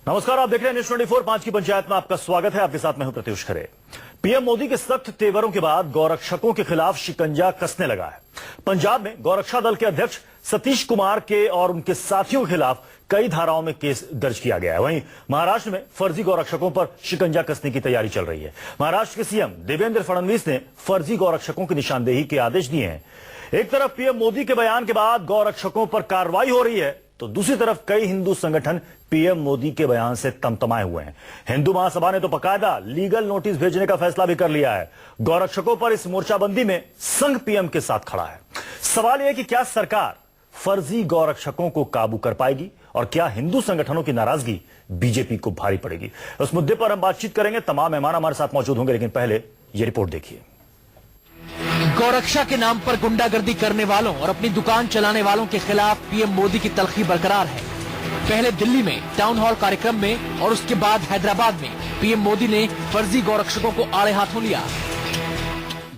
नमस्कार, आप देख रहे हैं न्यूज 24 5 की पंचायत में आपका स्वागत है। आपके साथ मैं हूं प्रत्युष खरे। पीएम मोदी के सख्त तेवरों के बाद गौरक्षकों के खिलाफ शिकंजा कसने लगा है। पंजाब में गौरक्षा दल के अध्यक्ष सतीश कुमार के और उनके साथियों के खिलाफ कई धाराओं में केस दर्ज किया गया है। वहीं महाराष्ट्र में फर्जी गौरक्षकों पर शिकंजा कसने की तैयारी चल रही है। महाराष्ट्र के सीएम देवेंद्र फडणवीस ने फर्जी गौरक्षकों की निशानदेही के आदेश दिए हैं। एक तरफ पीएम मोदी के बयान के बाद गौरक्षकों पर कार्रवाई हो रही है, तो दूसरी तरफ कई हिंदू संगठन पीएम मोदी के बयान से तमतमाए हुए हैं। हिंदू महासभा ने तो बाकायदा लीगल नोटिस भेजने का फैसला भी कर लिया है। गौरक्षकों पर इस मोर्चाबंदी में संघ पीएम के साथ खड़ा है। सवाल यह कि क्या सरकार फर्जी गौरक्षकों को काबू कर पाएगी और क्या हिंदू संगठनों की नाराजगी बीजेपी को भारी पड़ेगी? उस मुद्दे पर हम बातचीत करेंगे। तमाम मेहमान हमारे साथ मौजूद होंगे, लेकिन पहले यह रिपोर्ट देखिए। गौरक्षा के नाम पर गुंडागर्दी करने वालों और अपनी दुकान चलाने वालों के खिलाफ पीएम मोदी की तलखी बरकरार है। पहले दिल्ली में टाउन हॉल कार्यक्रम में और उसके बाद हैदराबाद में पीएम मोदी ने फर्जी गौरक्षकों को आड़े हाथों लिया।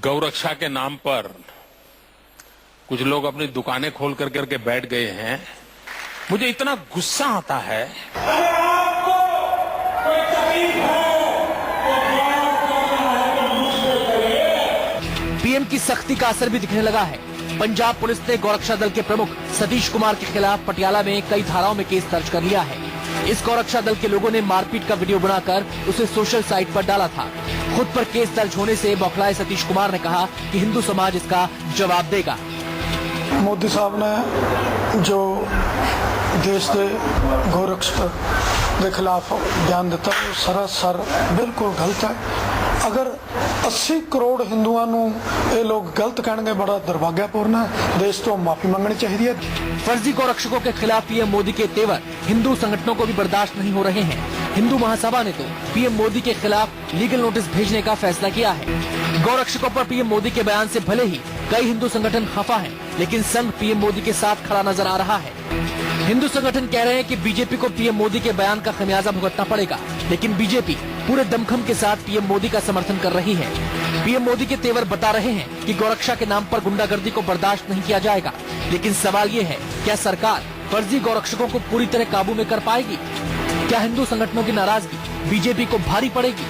गौरक्षा के नाम पर कुछ लोग अपनी दुकानें खोल करके बैठ गए हैं। मुझे इतना गुस्सा आता है। पीएम की सख्ती का असर भी दिखने लगा है। पंजाब पुलिस ने गौरक्षा दल के प्रमुख सतीश कुमार के खिलाफ पटियाला में कई धाराओं में केस दर्ज कर लिया है। इस गौरक्षा दल के लोगों ने मारपीट का वीडियो बनाकर उसे सोशल साइट पर डाला था। खुद पर केस दर्ज होने से बौखलाए सतीश कुमार ने कहा कि हिंदू समाज इसका जवाब देगा। मोदी साहब ने जो देश के गौरक्षक के खिलाफ बयान दिता वो सरासर बिल्कुल गलत है। अगर 80 करोड़ हिंदुओं ये लोग गलत कहने बड़ा दुर्भाग्यपूर्ण है। देश तो माफी मांगनी चाहिए। फर्जी गौरक्षकों के खिलाफ पीएम मोदी के तेवर हिंदू संगठनों को भी बर्दाश्त नहीं हो रहे हैं। हिंदू महासभा ने तो पीएम मोदी के खिलाफ लीगल नोटिस भेजने का फैसला किया है। गौरक्षकों पर पीएम मोदी के बयान से भले ही कई हिंदू संगठन खफा हैं, लेकिन संघ पीएम मोदी के साथ खड़ा नजर आ रहा है। हिंदू संगठन कह रहे हैं कि बीजेपी को पीएम मोदी के बयान का खमियाजा भुगतना पड़ेगा, लेकिन बीजेपी पूरे दमखम के साथ पीएम मोदी का समर्थन कर रही है। पीएम मोदी के तेवर बता रहे हैं कि गौरक्षा के नाम पर गुंडागर्दी को बर्दाश्त नहीं किया जाएगा, लेकिन सवाल ये है, क्या सरकार फर्जी गौरक्षकों को पूरी तरह काबू में कर पाएगी? क्या हिंदू संगठनों की नाराजगी बीजेपी को भारी पड़ेगी?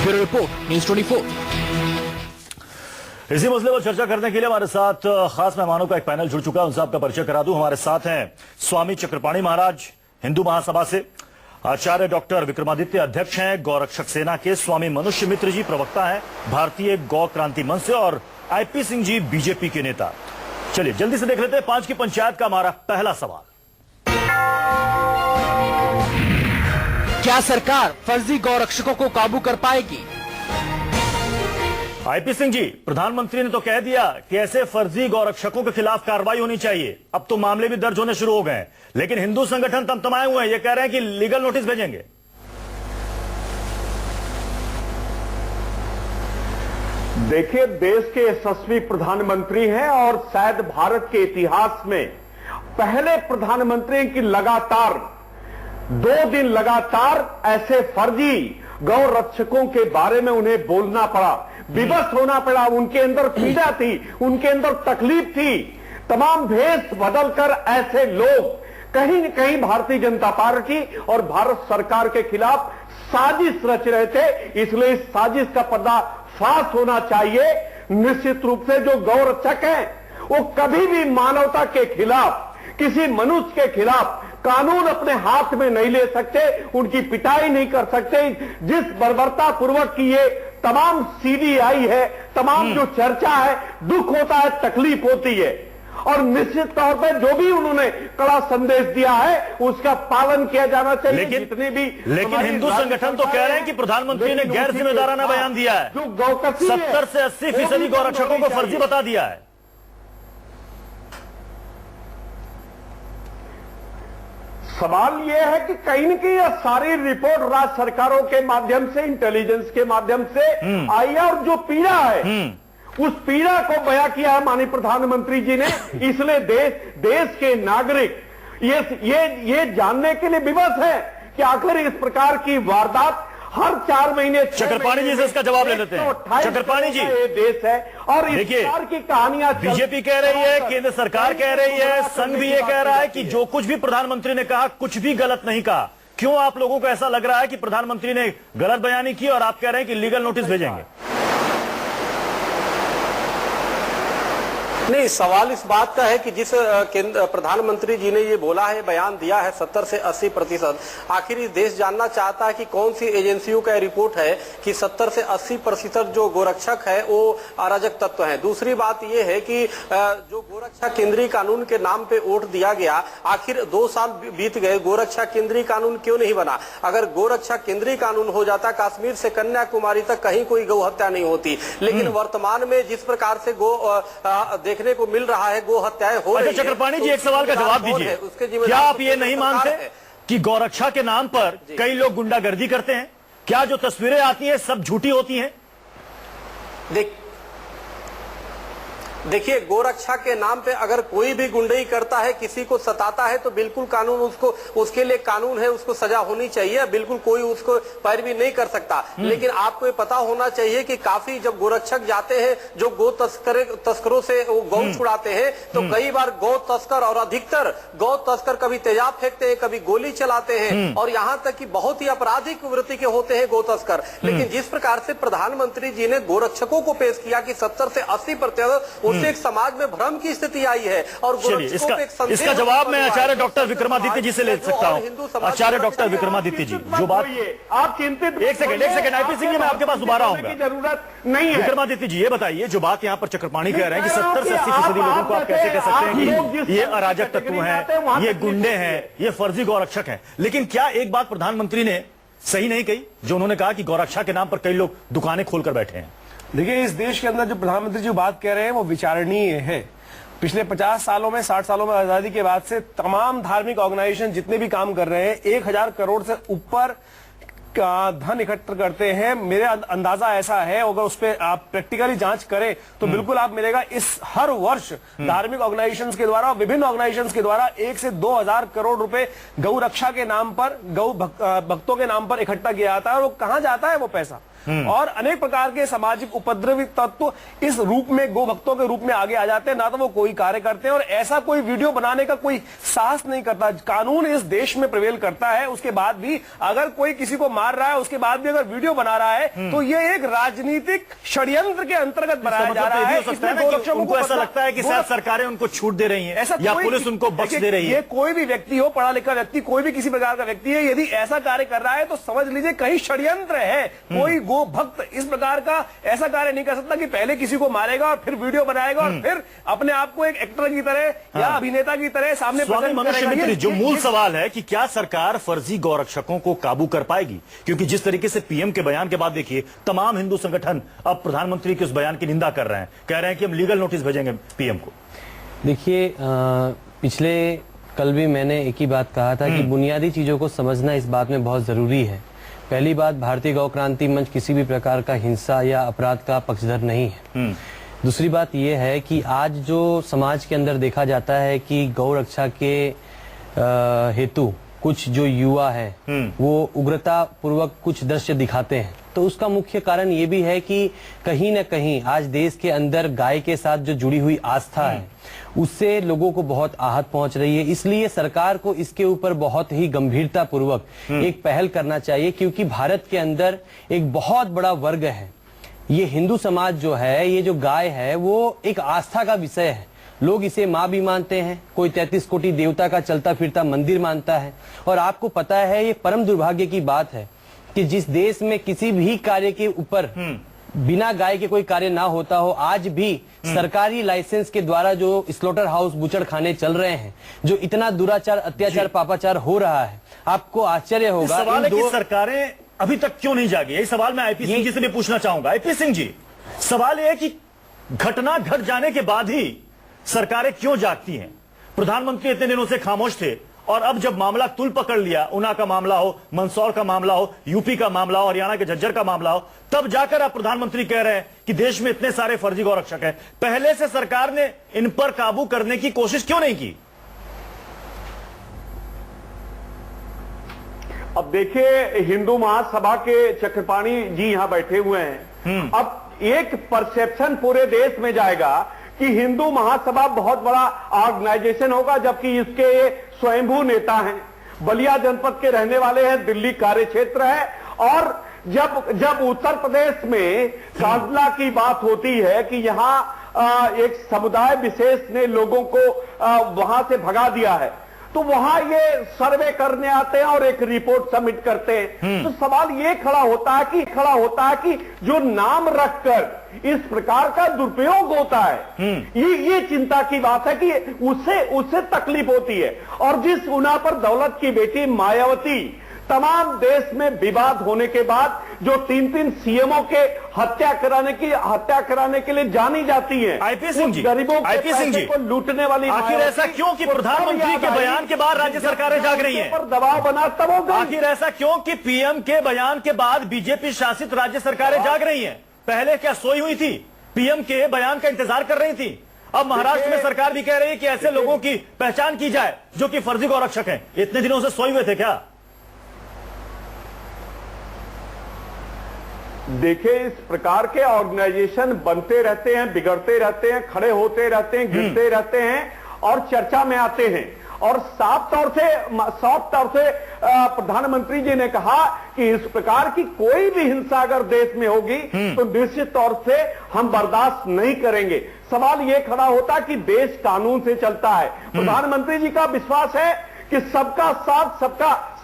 Bureau report, news 24। इसी मसले पर चर्चा करने के लिए हमारे साथ खास मेहमानों का एक पैनल जुड़ चुका है। उनसे आपका परिचय करा दूं। हमारे साथ हैं स्वामी चक्रपाणी महाराज, हिंदू महासभा से। आचार्य डॉक्टर विक्रमादित्य, अध्यक्ष हैं गौरक्षक सेना के। स्वामी मनुष्य मित्र जी, प्रवक्ता हैं भारतीय गौ क्रांति मंच से। और आईपी सिंह जी, बीजेपी के नेता। चलिए जल्दी से देख लेते हैं 5 की पंचायत का हमारा पहला सवाल। क्या सरकार फर्जी गौरक्षकों को काबू कर पाएगी? आईपी सिंह जी, प्रधानमंत्री ने तो कह दिया कि ऐसे फर्जी गौरक्षकों के खिलाफ कार्रवाई होनी चाहिए। अब तो मामले भी दर्ज होने शुरू हो गए, लेकिन हिंदू संगठन तमतमाए हुए हैं। ये कह रहे हैं कि लीगल नोटिस भेजेंगे। देखिए, देश के यशस्वी प्रधानमंत्री हैं और शायद भारत के इतिहास में पहले प्रधानमंत्री की लगातार 2 दिन लगातार ऐसे फर्जी गौ रक्षकों के बारे में उन्हें बोलना पड़ा, विवश होना पड़ा। उनके अंदर पीड़ा थी, उनके अंदर तकलीफ थी। तमाम भेष बदलकर ऐसे लोग कहीं न कहीं भारतीय जनता पार्टी और भारत सरकार के खिलाफ साजिश रच रहे थे। इसलिए इस साजिश का पर्दाफाश होना चाहिए। निश्चित रूप से जो गौ रक्षक हैं वो कभी भी मानवता के खिलाफ, किसी मनुष्य के खिलाफ कानून अपने हाथ में नहीं ले सकते, उनकी पिटाई नहीं कर सकते। जिस बर्बरता पूर्वक की ये तमाम सीडी आई है, तमाम जो चर्चा है, दुख होता है, तकलीफ होती है। और निश्चित तौर पर जो भी उन्होंने कड़ा संदेश दिया है उसका पालन किया जाना चाहिए। लेकिन हिंदू संगठन तो कह रहे हैं कि प्रधानमंत्री ने गैर जिम्मेदाराना बयान दिया है। जो गौकसी 70 से 80% गौरक्षकों को फर्जी बता दिया है। सवाल यह है कि कहीं न कहीं यह सारी रिपोर्ट राज्य सरकारों के माध्यम से, इंटेलिजेंस के माध्यम से आई है। और जो पीड़ा है उस पीड़ा को बयां किया है माननीय प्रधानमंत्री जी ने। इसलिए देश के नागरिक ये जानने के लिए विवश है कि आखिर इस प्रकार की वारदात हर 4 महीने चक्रपाणी जी से इसका जवाब ले लेते हैं। चक्रपाणी जी, ये देश है और इस प्रकार की कहानियां बीजेपी कह रही है, केंद्र सरकार कह रही है, संघ भी ये कह रहा है कि जो कुछ भी प्रधानमंत्री ने कहा कुछ भी गलत नहीं कहा। क्यों आप लोगों को ऐसा लग रहा है कि प्रधानमंत्री ने गलत बयानी की और आप कह रहे हैं कि लीगल नोटिस भेजेंगे? नहीं, सवाल इस बात का है कि जिस प्रधानमंत्री जी ने ये बोला है, बयान दिया है 70 से 80%, आखिर इस देश जानना चाहता है कि कौन सी एजेंसियों का रिपोर्ट है कि 70 से 80% जो गोरक्षक है वो अराजक तत्व है। दूसरी बात ये है कि जो गोरक्षा केंद्रीय कानून के नाम पे वोट दिया गया, आखिर 2 साल बीत गए, गोरक्षा केंद्रीय कानून क्यों नहीं बना? अगर गोरक्षा केंद्रीय कानून हो जाता, कश्मीर से कन्याकुमारी तक कहीं कोई गौ हत्या नहीं होती। लेकिन वर्तमान में जिस प्रकार से देखने को मिल रहा है, गो हत्याएं हो रही है। चक्रपाणी जी, एक सवाल का जवाब दीजिए, क्या आप ये नहीं मानते कि गौरक्षा के नाम पर कई लोग गुंडागर्दी करते हैं? क्या जो तस्वीरें आती हैं सब झूठी होती हैं? देखिए, गोरक्षा के नाम पे अगर कोई भी गुंडई करता है, किसी को सताता है, तो बिल्कुल कानून उसके लिए कानून है, उसको सजा होनी चाहिए, बिल्कुल कोई उसको पैरवी नहीं कर सकता। लेकिन आपको ये पता होना चाहिए कि काफी जब गोरक्षक जाते हैं, जो गौ तस्करों से वो गौ छुड़ाते हैं, तो कई बार गौ तस्कर और अधिकतर गौ तस्कर कभी तेजाब फेंकते हैं, कभी गोली चलाते हैं, और यहाँ तक कि बहुत ही आपराधिक वृत्ति के होते हैं गौ तस्कर। लेकिन जिस प्रकार से प्रधानमंत्री जी ने गोरक्षकों को पेश किया कि 70 से 80% उससे एक समाज में भ्रम की स्थिति आई है, और इसका जवाब मैं आचार्य डॉक्टर विक्रमादित्य जी से ले सकता हूं। आचार्य डॉक्टर विक्रमादित्य जी, जो बात आप चिंतित, एक सेकंड आईपी सिंह जी, मैं आपके पास दोबारा आऊंगा। जरूरत नहीं है। विक्रमादित्य जी, ये बताइए, जो बात यहाँ पर चक्रपाणी कह रहे हैं कि 70 से 80% लोगों को आप कैसे कह सकते हैं कि ये अराजक तत्व हैं, ये गुंडे हैं, ये फर्जी गौरक्षक हैं, लेकिन क्या एक बात प्रधानमंत्री ने सही नहीं कही जो उन्होंने कहा कि गौरक्षा के नाम पर कई लोग दुकानें खोलकर बैठे हैं? देखिए, इस देश के अंदर जो प्रधानमंत्री जो बात कह रहे हैं वो विचारणीय है। पिछले 50 सालों में, 60 सालों में आजादी के बाद से तमाम धार्मिक ऑर्गेनाइजेशन जितने भी काम कर रहे हैं, 1000 करोड़ से ऊपर का धन इकट्ठा करते हैं। मेरा अंदाजा ऐसा है, अगर उस पर आप प्रैक्टिकली जांच करें तो बिल्कुल आप मिलेगा, इस हर वर्ष धार्मिक ऑर्गेनाइजेशंस के द्वारा, विभिन्न ऑर्गेनाइजेशंस के द्वारा 1 से 2000 करोड़ रुपए गौ रक्षा के नाम पर, गौ भक्तों के नाम पर इकट्ठा किया जाता है। और वो कहां जाता है वो पैसा? और अनेक प्रकार के सामाजिक उपद्रवी तत्व इस रूप में, गो भक्तों के रूप में आगे आ जाते हैं। ना तो वो कोई कार्य करते हैं, और ऐसा कोई वीडियो बनाने का कोई साहस नहीं करता। कानून इस देश में प्रिवेल करता है, उसके बाद भी अगर कोई किसी को मार रहा है, उसके बाद भी अगर वीडियो बना रहा है, तो ये एक राजनीतिक षड्यंत्र के अंतर्गत बनाया जा रहा है। उनको ऐसा लगता है कि शायद सरकारें उनको छूट दे रही है, या पुलिस उनको बख्श दे रही है। ये कोई भी व्यक्ति हो, पढ़ा लिखा व्यक्ति, कोई भी किसी प्रकार का व्यक्ति है, यदि ऐसा कार्य कर रहा है तो समझ लीजिए कहीं षड्यंत्र है। कोई गो भक्त इस प्रकार का ऐसा कार्य नहीं कर सकता कि पहले किसी को मारेगा और फिर वीडियो बनाएगा और फिर अपने आप को एक एक्टर की तरह या अभिनेता की तरह सामने मित्र, जो मूल सवाल है कि क्या सरकार फर्जी गौरक्षकों को काबू कर पाएगी? क्योंकि जिस तरीके से पीएम के बयान के बाद देखिए, तमाम हिंदू संगठन अब प्रधानमंत्री के उस बयान की निंदा कर रहे हैं, कह रहे हैं कि हम लीगल नोटिस भेजेंगे पीएम को। देखिए, पिछले कल भी मैंने एक ही बात कहा था कि बुनियादी चीजों को समझना इस बात में बहुत जरूरी है। पहली बात, भारतीय गौ क्रांति मंच किसी भी प्रकार का हिंसा या अपराध का पक्षधर नहीं है। दूसरी बात यह है कि आज जो समाज के अंदर देखा जाता है कि गौ रक्षा के हेतु कुछ जो युवा है वो उग्रता पूर्वक कुछ दृश्य दिखाते हैं, तो उसका मुख्य कारण ये भी है कि कहीं न कहीं आज देश के अंदर गाय के साथ जो जुड़ी हुई आस्था है उससे लोगों को बहुत आहत पहुंच रही है। इसलिए सरकार को इसके ऊपर बहुत ही गंभीरता पूर्वक एक पहल करना चाहिए, क्योंकि भारत के अंदर एक बहुत बड़ा वर्ग है, ये हिंदू समाज जो है, ये जो गाय है वो एक आस्था का विषय है। लोग इसे माँ भी मानते हैं, कोई 33 कोटि देवता का चलता फिरता मंदिर मानता है। और आपको पता है, ये परम दुर्भाग्य की बात है कि जिस देश में किसी भी कार्य के ऊपर बिना गाय के कोई कार्य ना होता हो, आज भी सरकारी लाइसेंस के द्वारा जो स्लॉटर हाउस, बुचड़ खाने चल रहे हैं, जो इतना दुराचार, अत्याचार, पापाचार हो रहा है, आपको आश्चर्य होगा। सवाल है कि सरकारें अभी तक क्यों नहीं जागी? यही सवाल मैं आईपी सिंह जी से भी पूछना चाहूंगा। आईपी सिंह जी, सवाल यह है कि घटना घट जाने के बाद ही सरकारें क्यों जागती हैं? प्रधानमंत्री इतने दिनों से खामोश थे, और अब जब मामला तुल पकड़ लिया, ऊना का मामला हो, मंदसौर का मामला हो, यूपी का मामला हो, हरियाणा के झज्जर का मामला हो, तब जाकर अब प्रधानमंत्री कह रहे हैं कि देश में इतने सारे फर्जी गौरक्षक हैं। पहले से सरकार ने इन पर काबू करने की कोशिश क्यों नहीं की? अब देखिए, हिंदू महासभा के चक्रपाणी जी यहां बैठे हुए हैं। अब एक परसेप्शन पूरे देश में जाएगा कि हिंदू महासभा बहुत बड़ा ऑर्गेनाइजेशन होगा, जबकि इसके स्वयंभू नेता हैं। बलिया जनपद के रहने वाले हैं, दिल्ली कार्य क्षेत्र है। और जब उत्तर प्रदेश में कांडला की बात होती है कि यहां एक समुदाय विशेष ने लोगों को वहां से भगा दिया है, तो वहां ये सर्वे करने आते हैं और एक रिपोर्ट सबमिट करते हैं। तो सवाल ये खड़ा होता है कि जो नाम रखकर इस प्रकार का दुरुपयोग होता है, ये चिंता की बात है कि उससे तकलीफ होती है। और जिस गुना पर दौलत की बेटी मायावती तमाम देश में विवाद होने के बाद जो 3-3 सीएमओ के हत्या कराने के लिए जानी जाती है, आईपी सिंह जी, गरीबों आईपी सिंह जी को लूटने वाली, आखिर ऐसा क्यों कि प्रधानमंत्री के बयान के बाद राज्य सरकारें जाग रही हैं? पर दबाव बना तब हो गई। आखिर ऐसा क्यों कि पीएम के बयान के बाद बीजेपी शासित राज्य सरकारें जाग रही हैं? पहले क्या सोई हुई थी? पीएम के बयान का इंतजार कर रही थी। अब महाराष्ट्र में सरकार भी कह रही है कि ऐसे लोगों की पहचान की जाए जो कि फर्जी गौरक्षक हैं। इतने दिनों से सोए हुए थे क्या? देखिए, इस प्रकार के ऑर्गेनाइजेशन बनते रहते हैं, बिगड़ते रहते हैं, खड़े होते रहते हैं, गिरते रहते हैं और चर्चा में आते हैं। और साफ तौर से प्रधानमंत्री जी ने कहा कि इस प्रकार की कोई भी हिंसा अगर देश में होगी तो निश्चित तौर से हम बर्दाश्त नहीं करेंगे। सवाल यह खड़ा होता कि देश कानून से चलता है। प्रधानमंत्री जी का विश्वास है कि सबका साथ,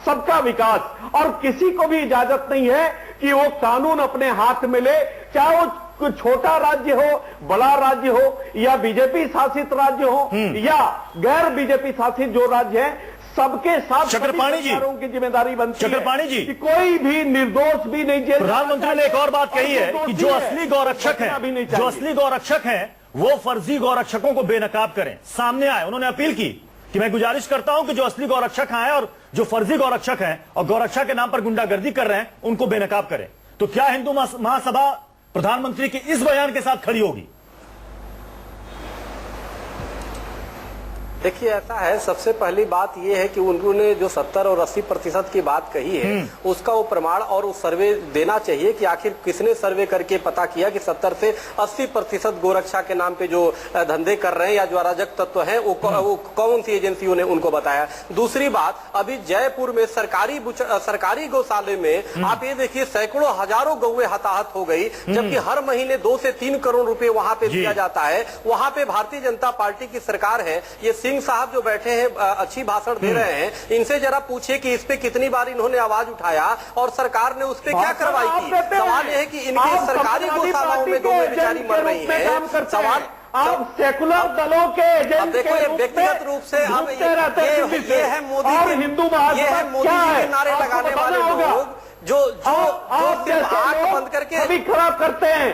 सबका विकास, और किसी को भी इजाजत नहीं है कि वो कानून अपने हाथ में ले, चाहे वो छोटा राज्य हो, बड़ा राज्य हो, या बीजेपी शासित राज्य हो या गैर बीजेपी शासित जो राज्य है, सबके साथ चक्रपाणी जी की जिम्मेदारी बनती है। चक्रपाणी जी, कि कोई भी निर्दोष भी नहीं जेल। प्रधानमंत्री ने एक और बात कही है कि जो असली गौरक्षक हैं वो फर्जी गौरक्षकों को बेनकाब करें, सामने आए। उन्होंने अपील की कि मैं गुजारिश करता हूं कि जो असली गौरक्षक हैं और जो फर्जी गौरक्षक हैं और गौरक्षा के नाम पर गुंडागर्दी कर रहे हैं उनको बेनकाब करें। तो क्या हिंदू महासभा प्रधानमंत्री के इस बयान के साथ खड़ी होगी? देखिए, ऐसा है, सबसे पहली बात यह है कि उन्होंने जो 70 और 80% की बात कही है उसका वो प्रमाण और वो सर्वे देना चाहिए कि आखिर किसने सर्वे करके पता किया कि 70 से 80% गोरक्षा के नाम पे जो धंधे कर रहे हैं या जो अराजक तत्व हैं वो कौन सी एजेंसियों ने उनको बताया। दूसरी बात, अभी जयपुर में सरकारी गौशाले में आप ये देखिए सैकड़ों हजारों गौएं हताहत हो गई, जबकि हर महीने 2 से 3 करोड़ रुपए वहां पे दिया जाता है। वहां पे भारतीय जनता पार्टी की सरकार है। ये सिंह साहब जो बैठे हैं अच्छी भाषण दे रहे हैं, इनसे जरा पूछिए कि इस पे कितनी बार इन्होंने आवाज उठाया और सरकार ने उस पे क्या कार्रवाई की। सवाल यह है कि इनकी सरकारी गौशालाओं में गौएं बेचारी मर रही है। सवाल आप सेकुलर दलों के एजेंट देखो, ये व्यक्तिगत रूप से अब ये है मोदी के, हिंदू ये है मोदी जी के नारे लगाने वाले लोग जो सिर्फ आंख बंद करके खराब करते हैं।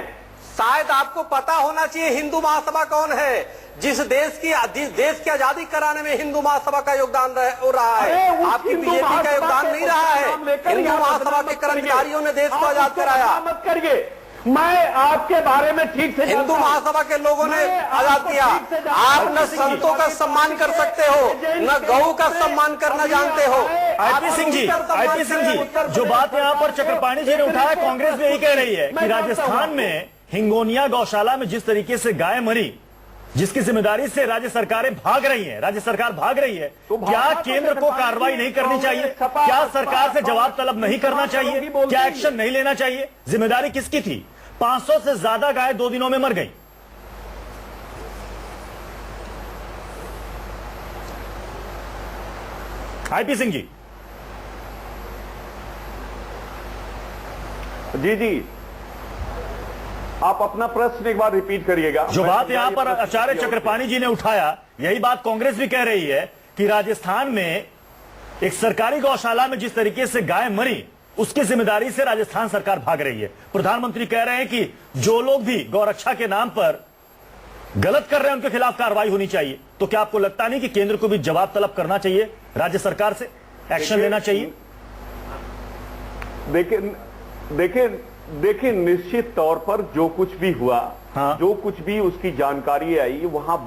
शायद आपको पता होना चाहिए हिंदू महासभा कौन है। जिस देश की आजादी कराने में हिंदू महासभा का योगदान हो रहा है, आपकी बीजेपी का योगदान नहीं रहा है। हिंदू महासभा के कर्मचारियों ने देश को आजाद कराया। मत करिए, मैं आपके बारे में ठीक से हिंदू महासभा के लोगों ने आजाद किया। आप न संतों का सम्मान कर सकते हो, न गौ का सम्मान करना जानते हो। आईपी सिंह जी, जो बात यहाँ पर चक्रपाणी जी ने उठाया, कांग्रेस भी यही कह रही है कि राजस्थान में हिंगोनिया गौशाला में जिस तरीके से गाय मरी, जिसकी जिम्मेदारी से राज्य सरकार भाग रही है, तो क्या केंद्र को कार्रवाई नहीं करनी चाहिए? क्या सरकार से जवाब तलब नहीं करना चाहिए? क्या एक्शन नहीं लेना चाहिए? जिम्मेदारी किसकी थी? 500 से ज्यादा गाय 2 दिनों में मर गई। आईपी सिंह जी। जी, आप अपना प्रश्न एक बार रिपीट करिएगा। जो बात यहां पर आचार्य चक्रपाणी जी ने उठाया, यही बात कांग्रेस भी कह रही है कि राजस्थान में एक सरकारी गौशाला में जिस तरीके से गाय मरी, उसकी जिम्मेदारी से राजस्थान सरकार भाग रही है। प्रधानमंत्री कह रहे हैं कि जो लोग भी गौरक्षा के नाम पर गलत कर रहे हैं उनके खिलाफ कार्रवाई होनी चाहिए। तो क्या आपको लगता नहीं कि केंद्र को भी जवाब तलब करना चाहिए, राज्य सरकार से एक्शन लेना चाहिए? देखिए, निश्चित तौर पर जो कुछ भी हुआ, जो कुछ भी उसकी जानकारी आई, वहां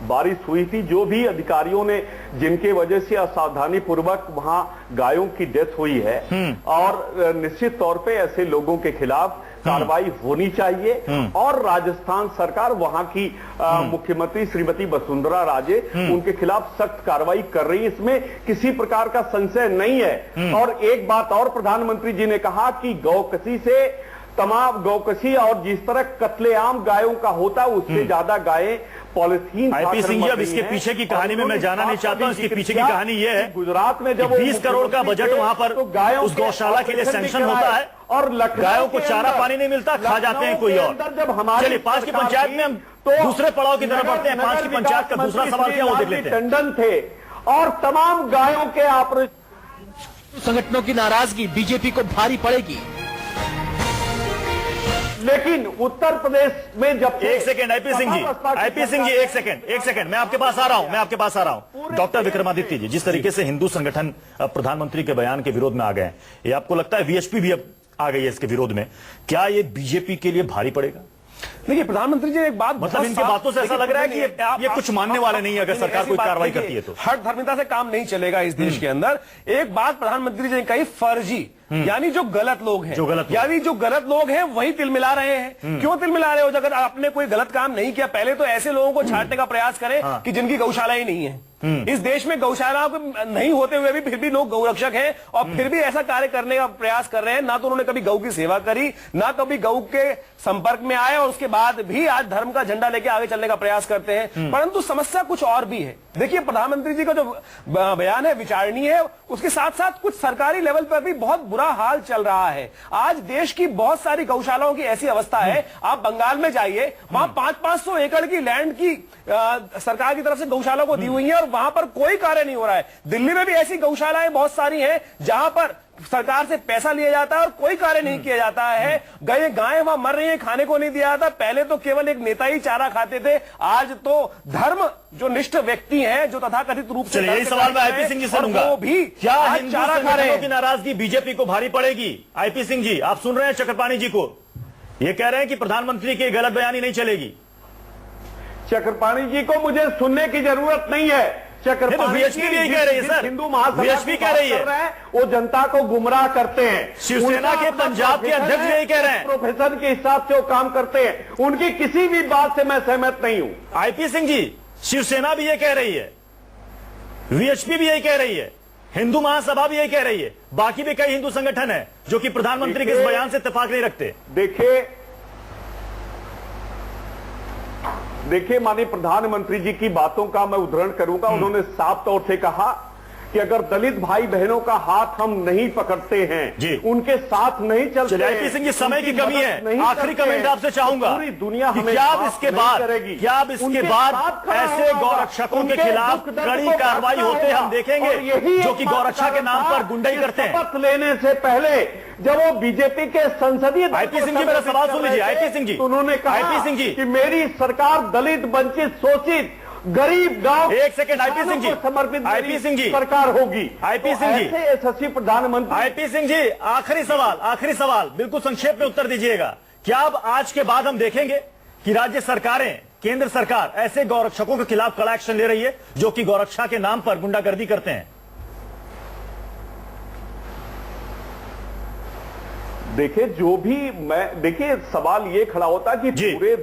बारिश हुई थी। जो भी अधिकारियों ने, जिनके वजह से असावधानी पूर्वक वहां गायों की डेथ हुई है, और निश्चित तौर पे ऐसे लोगों के खिलाफ कार्रवाई होनी चाहिए और राजस्थान सरकार वहां की मुख्यमंत्री श्रीमती वसुंधरा राजे उनके खिलाफ सख्त कार्रवाई कर रही है, इसमें किसी प्रकार का संशय नहीं है। और एक बात और प्रधानमंत्री जी ने कहा कि गौकसी से तमाम गौकसी और जिस तरह कत्लेआम गायों का होता है उससे ज्यादा गायें पॉलिथीन। आईपी सिंह जी, अब इसके पीछे की कहानी में मैं जाना नहीं चाहता हूं। इसके पीछे की कहानी यह है, गुजरात में जब 20 करोड़ का बजट वहां पर उस गौशाला के लिए सैंक्शन होता है और गायों को चारा पानी नहीं मिलता, खा जाते हैं कोई और। चलिए 5 की पंचायत में हम दूसरे पड़ाव की तरफ बढ़ते हैं। 5 की पंचायत का दूसरा सवाल क्या वो देख लेते हैं। टंडन थे और तमाम गायों के संगठनों की नाराजगी बीजेपी को भारी पड़ेगी। लेकिन उत्तर प्रदेश में जब एक सेकंड आईपी सिंह जी, एक सेकंड मैं आपके पास आ रहा हूं। डॉक्टर विक्रमादित्य जी, जिस तरीके से हिंदू संगठन प्रधानमंत्री के बयान के विरोध में आ गए हैं, ये आपको लगता है वीएचपी भी अब आ गई है इसके विरोध में, क्या ये बीजेपी के लिए भारी पड़ेगा? देखिए प्रधानमंत्री जी एक बात, मतलब इनकी बातों से ऐसा लग रहा है कि ये कुछ मानने वाले नहीं है अगर सरकार कोई कार्रवाई करती है तो। हर धर्मिता से काम नहीं चलेगा इस देश के अंदर। एक बात प्रधानमंत्री जी ने कही, फर्जी, यानी जो गलत लोग हैं, जो गलत लोग हैं वही तिलमिला रहे हैं। क्यों तिलमिला रहे हो? अगर आपने कोई गलत काम नहीं किया, पहले तो ऐसे लोगों को छांटने का प्रयास करें कि जिनकी गौशाला ही नहीं है। इस देश में गौशाला नहीं होते हुए भी फिर भी लोग गौरक्षक हैं और फिर भी ऐसा कार्य करने का प्रयास कर रहे हैं। ना तो उन्होंने कभी गौ की सेवा करी, ना कभी गौ के संपर्क में आए और उसके बाद भी आज धर्म का झंडा लेके आगे चलने का प्रयास करते हैं। परंतु समस्या कुछ और भी है। देखिए प्रधानमंत्री जी का जो बयान है विचारणीय है, उसके साथ साथ कुछ सरकारी लेवल पर भी बहुत बुरा हाल चल रहा है। आज देश की बहुत सारी गौशालाओं की ऐसी अवस्था है, आप बंगाल में जाइए, वहां 500-500 एकड़ की लैंड की सरकार की तरफ से गौशाला को दी हुई है और वहां पर कोई कार्य नहीं हो रहा है। दिल्ली में भी ऐसी गौशालाएं बहुत सारी हैं जहां पर सरकार से पैसा लिया जाता है और कोई कार्य नहीं किया जाता है। गायें वहां मर रही हैं, खाने को नहीं दिया जाता। पहले तो केवल एक नेता ही चारा खाते थे, आज तो धर्म जो निष्ठ व्यक्ति हैं, जो तथाकथित रूप से, यही सवाल मैं आईपी सिंह जी से लूंगा, वो भी क्या आज चारा खा रहे हैं। की नाराजगी बीजेपी को भारी पड़ेगी? आईपी सिंह जी, आप सुन रहे हैं चक्रपाणी जी को, ये कह रहे हैं कि प्रधानमंत्री की गलत बयानी नहीं चलेगी। चक्रपाणी जी को मुझे सुनने की जरूरत नहीं है। चक्रपाणी जी भी यही कह रही है सर, हिंदू महासभा वीएचपी कह रही है, वो जनता को गुमराह करते हैं। शिवसेना के पंजाब के अध्यक्ष यही कह रहे हैं, प्रोफेसर के हिसाब से वो काम करते हैं। उनकी किसी भी बात से मैं सहमत नहीं हूं। आईपी सिंह जी, शिवसेना भी ये कह रही है, वीएचपी भी यही कह रही है, हिंदू महासभा भी यही कह रही है, बाकी भी कई हिंदू संगठन है जो कि प्रधानमंत्री के इस बयान से इत्तेफाक नहीं रखते। देखिए माननीय प्रधानमंत्री जी की बातों का मैं उद्धरण करूंगा। उन्होंने साफ तौर से कहा कि अगर दलित भाई बहनों का हाथ हम नहीं पकड़ते हैं, उनके साथ नहीं चलते। आईपी सिंह जी, समय की कमी है, आखिरी कमेंट आपसे चाहूंगा, पूरी दुनिया हमें क्या अब इसके बाद ऐसे गौरक्षकों के खिलाफ कड़ी कार्रवाई होते हम देखेंगे जो कि गौरक्षा के नाम पर गुंडाई करते हैं? शपथ लेने से पहले जब वो बीजेपी के संसदीय आईपी सिंह जी, मेरा सवाल सुन लीजिए। आईपी सिंह जी, उन्होंने कहा आईपी सिंह जी कि मेरी सरकार दलित, वंचित, शोषित, गरीब गांव, एक सेकंड आईपी सिंह जी, समर्पित आईपी सिंह जी सरकार होगी। आईपी सिंह जी, ऐसे यशस्वी प्रधानमंत्री। आईपी सिंह जी, आखिरी सवाल बिल्कुल संक्षेप में उत्तर दीजिएगा। क्या अब आज के बाद हम देखेंगे कि राज्य सरकारें, केंद्र सरकार ऐसे गौरक्षकों के खिलाफ कड़ा एक्शन ले रही है जो कि गौरक्षा के नाम पर गुंडागर्दी करते हैं? देखिए सवाल ये खड़ा होता है कि पूरे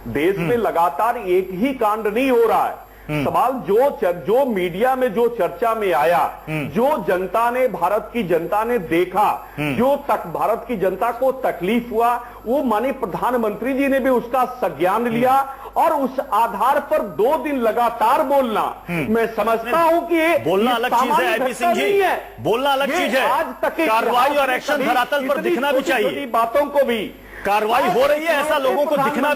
देश में लगातार एक ही कांड नहीं हो रहा है। सवाल जो मीडिया में जो चर्चा में आया, जो जनता ने, भारत की जनता ने देखा, जो तक भारत की जनता को तकलीफ हुआ, वो माननीय प्रधानमंत्री जी ने भी उसका संज्ञान लिया और उस आधार पर 2 दिन लगातार बोलना, मैं समझता हूं कि बोलना अलग चीज है आईपी सिंह जी, बोलना अलग चीज है। आज तक कार्रवाई और एक्शन धरातल पर दिखना भी चाहिए। बातों को भी कार्रवाई हो रही है ऐसा लोगों को दिखना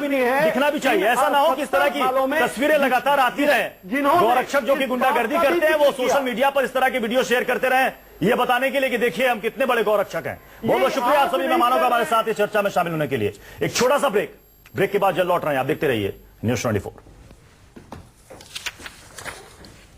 भी चाहिए। ऐसा ना हो कि इस तरह की तस्वीरें लगातार आती रहे। गौरक्षक जो कि गुंडागर्दी करते हैं वो सोशल मीडिया पर इस तरह की वीडियो शेयर करते रहे, ये बताने के लिए कि देखिए हम कितने बड़े गौरक्षक हैं। बहुत बहुत शुक्रिया आप सभी मेहमानों का हमारे साथ इस चर्चा में शामिल होने के लिए। एक छोटा सा ब्रेक के बाद जल्द लौट रहे हैं। आप देखते रहिए News 24।